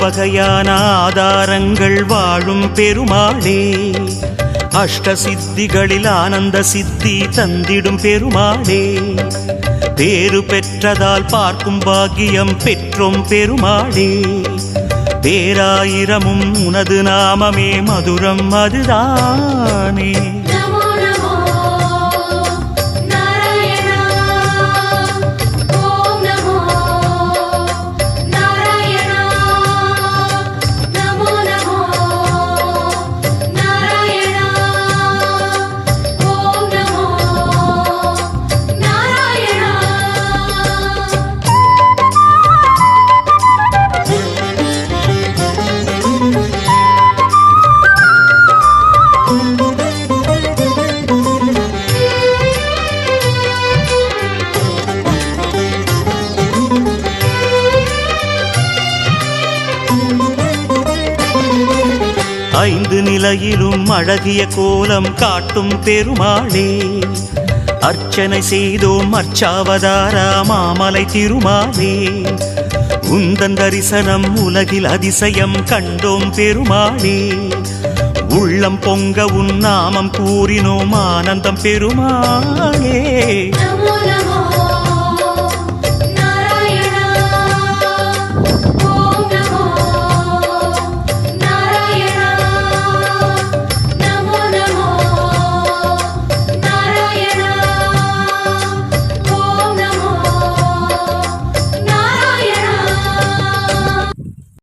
வகையான ஆதாரங்கள் வாழும் பெருமாளே, அஷ்ட சித்திகளில் ஆனந்த சித்தி தந்திடும் பெருமாளே, பேறு பெற்றதால் பார்க்கும் பாக்கியம் பெற்றோம் பெருமாளே, பேராயிரமும் உனது நாமமே மதுரம் அதுதானே. ஐந்து நிலையிலும் அழகிய கோலம் காட்டும் பெருமாளே, அர்ச்சனை செய்தோம் அர்ச்சாவதாரா மாமலை திருமாலே, உந்தன் தரிசனம் உலகில் அதிசயம் கண்டோம் பெருமாளே, உள்ளம் பொங்க உன் நாமம் கூறினோம் ஆனந்தம் பெருமாளே.